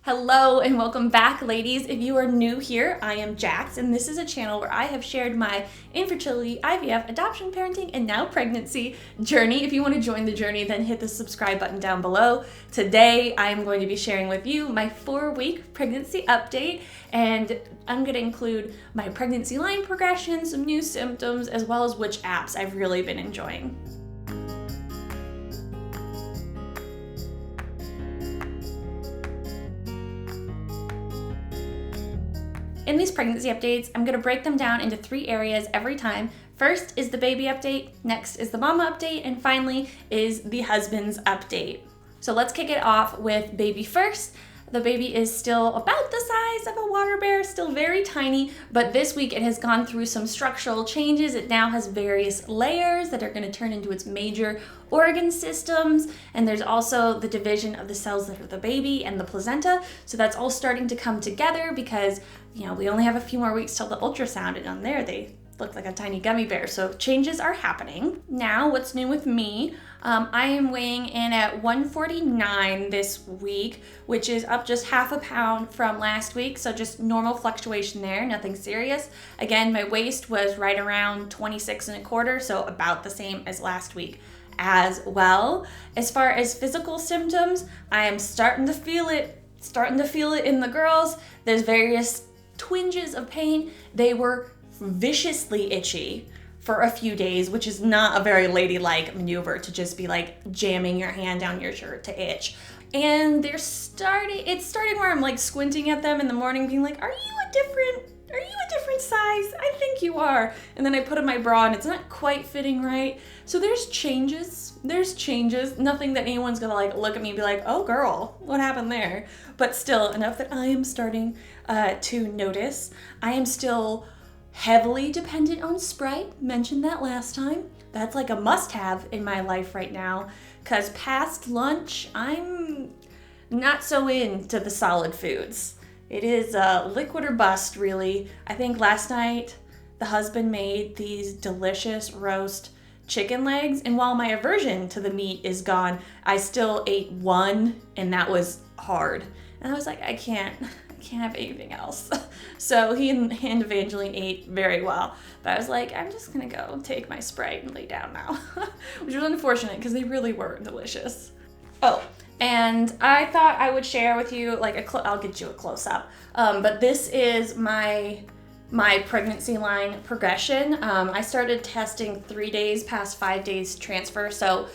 Hello and welcome back, ladies. If you are new here, I am JAKS, and this is a channel where I have shared my infertility, IVF, adoption, parenting, and now pregnancy journey. If you want to join the journey, then hit the subscribe button down below. Today, I am going to be sharing with you my 4-week pregnancy update, and I'm going to include my pregnancy line progression, some new symptoms, as well as which apps I've really been enjoying. In these pregnancy updates, I'm gonna break them down into 3 areas every time. First is the baby update, next is the mama update, and finally is the husband's update. So let's kick it off with baby first. The baby is still about the size of a water bear, still very tiny, but this week it has gone through some structural changes. It now has various layers that are gonna turn into its major organ systems, and there's also the division of the cells that are the baby and the placenta. So that's all starting to come together because, we only have a few more weeks till the ultrasound, and on there they look like a tiny gummy bear. So changes are happening. Now, what's new with me? I am weighing in at 149 this week, which is up just half a pound from last week. So just normal fluctuation there, nothing serious. Again, my waist was right around 26 and a quarter, so about the same as last week as well. As far as physical symptoms, I am starting to feel it in the girls. There's various twinges of pain. They were viciously itchy for a few days, which is not a very ladylike maneuver to just be like jamming your hand down your shirt to itch. And it's starting where I'm like squinting at them in the morning being like, are you a different size? I think you are. And then I put on my bra and it's not quite fitting right. So there's changes. Nothing that anyone's gonna like look at me and be like, oh girl, what happened there? But still enough that I am starting to notice. I am still heavily dependent on Sprite. Mentioned that last time. That's like a must-have in my life right now, because past lunch, I'm not so into the solid foods. It is liquid or bust, really. I think last night the husband made these delicious roast chicken legs, and while my aversion to the meat is gone, I still ate one, and that was hard. And I was like, I can't have anything else. So he and Evangeline ate very well. But I was like, I'm just gonna go take my Sprite and lay down now. Which was unfortunate because they really were delicious. Oh, and I thought I would share with you, I'll get you a close-up. But this is my pregnancy line progression. I started testing 3 days past 5 days transfer. So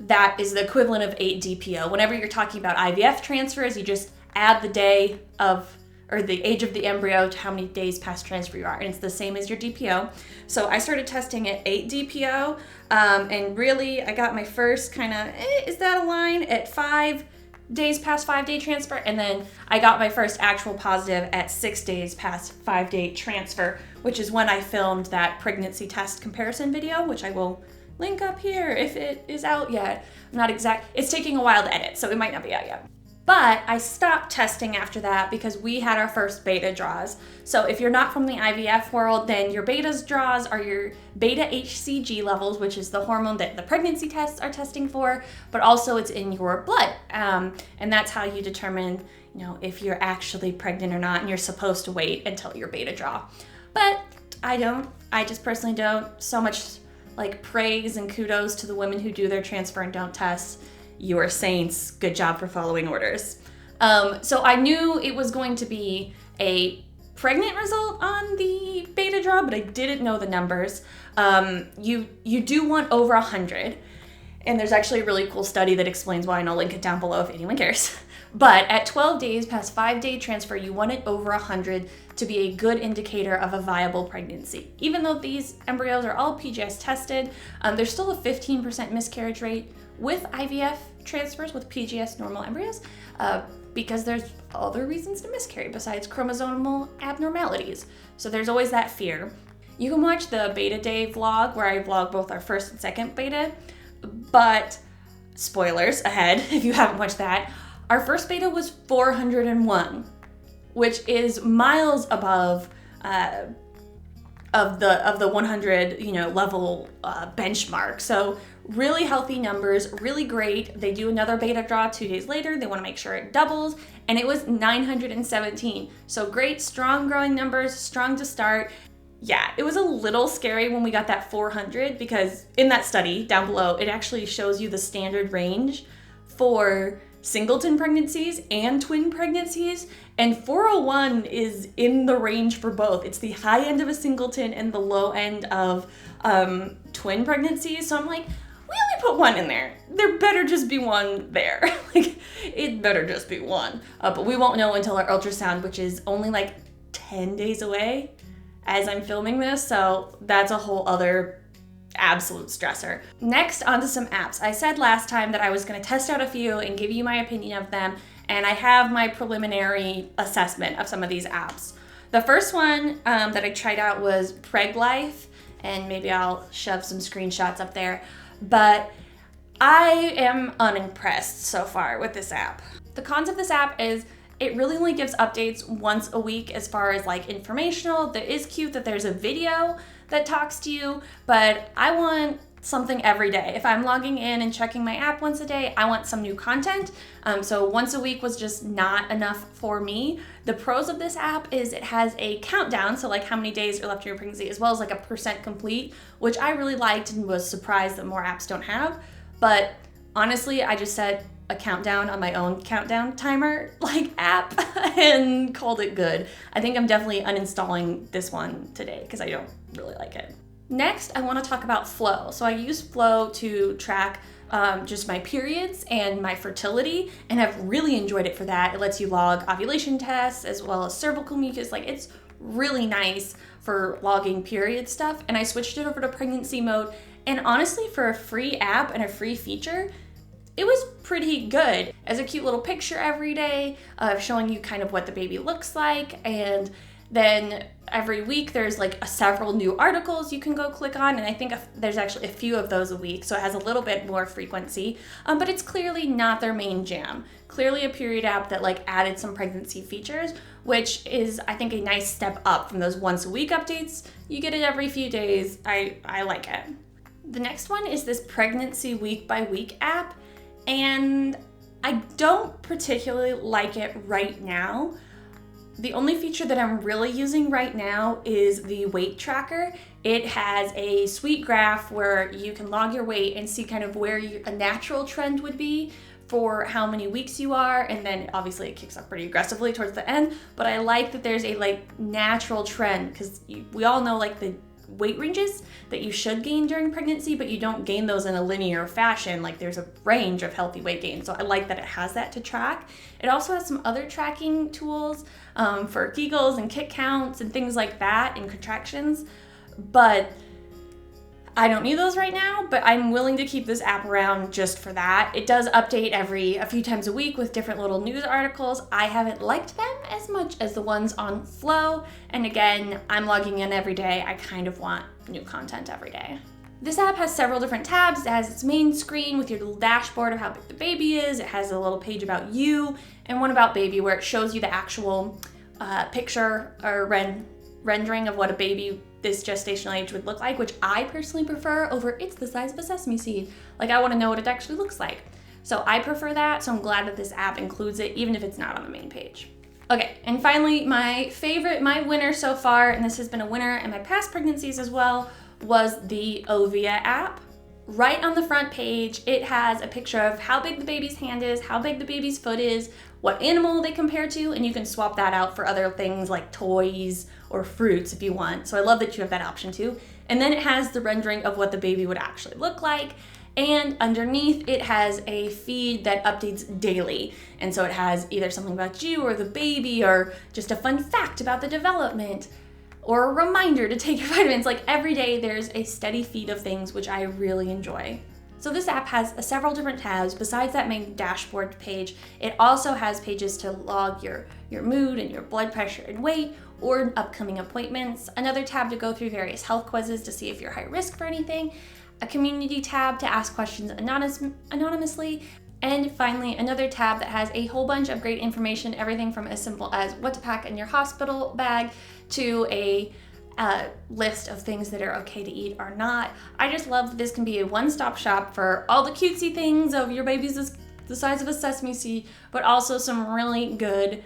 that is the equivalent of 8 DPO. Whenever you're talking about IVF transfers, you just add the day of, or the age of the embryo to how many days past transfer you are, and it's the same as your DPO. So I started testing at 8 DPO, and really I got my first kind of, is that a line, at 5 days past 5-day transfer, and then I got my first actual positive at 6 days past 5-day transfer, which is when I filmed that pregnancy test comparison video, which I will link up here if it is out yet. It's taking a while to edit, so it might not be out yet. But I stopped testing after that because we had our first beta draws. So if you're not from the IVF world, then your beta draws are your beta HCG levels, which is the hormone that the pregnancy tests are testing for, but also it's in your blood. And that's how you determine, if you're actually pregnant or not, and you're supposed to wait until your beta draw. But I just personally don't. So much praise and kudos to the women who do their transfer and don't test. You are saints. Good job for following orders. So I knew it was going to be a pregnant result on the beta draw, but I didn't know the numbers. You do want over 100, and there's actually a really cool study that explains why, and I'll link it down below if anyone cares. But at 12 days past 5-day transfer, you want it over 100 to be a good indicator of a viable pregnancy. Even though these embryos are all PGS tested, there's still a 15% miscarriage rate with IVF transfers with PGS normal embryos, because there's other reasons to miscarry besides chromosomal abnormalities. So there's always that fear. You can watch the beta day vlog where I vlog both our first and second beta, but spoilers ahead if you haven't watched that. Our first beta was 401, which is miles above of the 100 level benchmark. So really healthy numbers, really great. They do another beta draw 2 days later. They want to make sure it doubles, and it was 917. So great, strong growing numbers, strong to start. Yeah, it was a little scary when we got that 400, because in that study down below, it actually shows you the standard range for singleton pregnancies and twin pregnancies, and 401 is in the range for both. It's the high end of a singleton and the low end of twin pregnancies. So I'm like, we only put one in there. There better just be one there. Like, it better just be one. But we won't know until our ultrasound, which is only like 10 days away as I'm filming this. So that's a whole other absolute stressor. Next, onto some apps. I said last time that I was going to test out a few and give you my opinion of them, and I have my preliminary assessment of some of these apps. The first one that I tried out was PregLife, and maybe I'll shove some screenshots up there, but I am unimpressed so far with this app. The cons of this app is it really only gives updates once a week as far as like informational. It is cute that there's a video that talks to you, but I want something every day. If I'm logging in and checking my app once a day, I want some new content. So once a week was just not enough for me. The pros of this app is it has a countdown, so like how many days are left in your pregnancy, as well as like a % complete, which I really liked and was surprised that more apps don't have. But honestly, I just set a countdown on my own countdown timer like app and called it good. I think I'm definitely uninstalling this one today because I don't really like it. Next, I want to talk about Flow. So I use Flow to track just my periods and my fertility, and I've really enjoyed it for that. It lets you log ovulation tests as well as cervical mucus. Like, it's really nice for logging period stuff, and I switched it over to pregnancy mode, and honestly, for a free app and a free feature, it was pretty good. As a cute little picture every day of showing you kind of what the baby looks like, and then every week there's like several new articles you can go click on, and I think there's actually a few of those a week, so it has a little bit more frequency, but it's clearly not their main jam. Clearly a period app that like added some pregnancy features, which is I think a nice step up from those once a week updates. You get it every few days. I like it. The next one is this pregnancy week by week app, and I don't particularly like it right now. The only feature that I'm really using right now is the weight tracker. It has a sweet graph where you can log your weight and see kind of where a natural trend would be for how many weeks you are, and then obviously it kicks up pretty aggressively towards the end, but I like that there's a like natural trend, because we all know like the weight ranges that you should gain during pregnancy, but you don't gain those in a linear fashion. Like, there's a range of healthy weight gain, so I like that it has that to track. It also has some other tracking tools for Kegels and kick counts and things like that, and contractions, but I don't need those right now, but I'm willing to keep this app around just for that. It does update a few times a week with different little news articles. I haven't liked them as much as the ones on Flow, and again, I'm logging in every day. I kind of want new content every day. This app has several different tabs. It has its main screen with your little dashboard of how big the baby is. It has a little page about you and one about baby where it shows you the actual picture or rendering of what a baby this gestational age would look like, which I personally prefer over it's the size of a sesame seed. Like, I want to know what it actually looks like. So I prefer that, so I'm glad that this app includes it, even if it's not on the main page. Okay, and finally, my winner so far, and this has been a winner in my past pregnancies as well, was the Ovia app. Right on the front page, it has a picture of how big the baby's hand is, how big the baby's foot is, what animal they compare to, and you can swap that out for other things like toys or fruits if you want. So I love that you have that option too. And then it has the rendering of what the baby would actually look like. And underneath it has a feed that updates daily. And so it has either something about you or the baby, or just a fun fact about the development, or a reminder to take your vitamins. Like, every day there's a steady feed of things, which I really enjoy. So this app has several different tabs. Besides that main dashboard page, it also has pages to log your mood and your blood pressure and weight, or upcoming appointments, another tab to go through various health quizzes to see if you're high risk for anything, a community tab to ask questions anonymously, and finally another tab that has a whole bunch of great information, everything from as simple as what to pack in your hospital bag to a list of things that are okay to eat are not. I just love that this can be a one-stop shop for all the cutesy things of your baby's the size of a sesame seed, but also some really good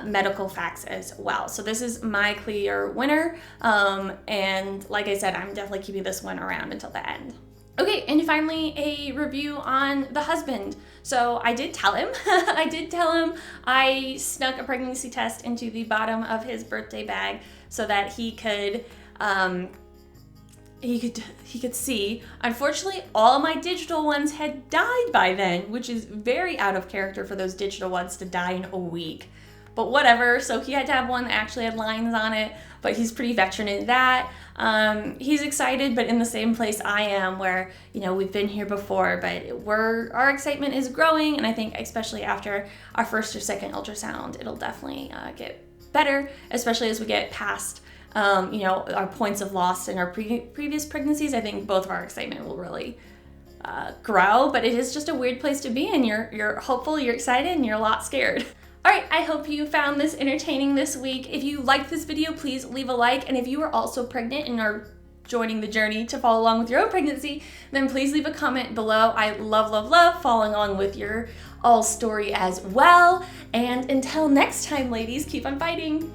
medical facts as well. So this is my clear winner, and like I said, I'm definitely keeping this one around until the end. Okay, and finally a review on the husband. So I did tell him, I snuck a pregnancy test into the bottom of his birthday bag so that he could see. Unfortunately, all my digital ones had died by then, which is very out of character for those digital ones to die in a week. But whatever, so he had to have one that actually had lines on it, but he's pretty veteran in that. He's excited, but in the same place I am, where, you know, we've been here before, but our excitement is growing, and I think especially after our first or second ultrasound, it'll definitely get better, especially as we get past you know, our points of loss in our previous pregnancies. I think both of our excitement will really grow, but it is just a weird place to be in. You're hopeful, you're excited, and you're a lot scared. All right, I hope you found this entertaining this week. If you liked this video, please leave a like, and if you are also pregnant and are joining the journey to follow along with your own pregnancy, then please leave a comment below. I love following along with your all story as well. And until next time, ladies, keep on fighting.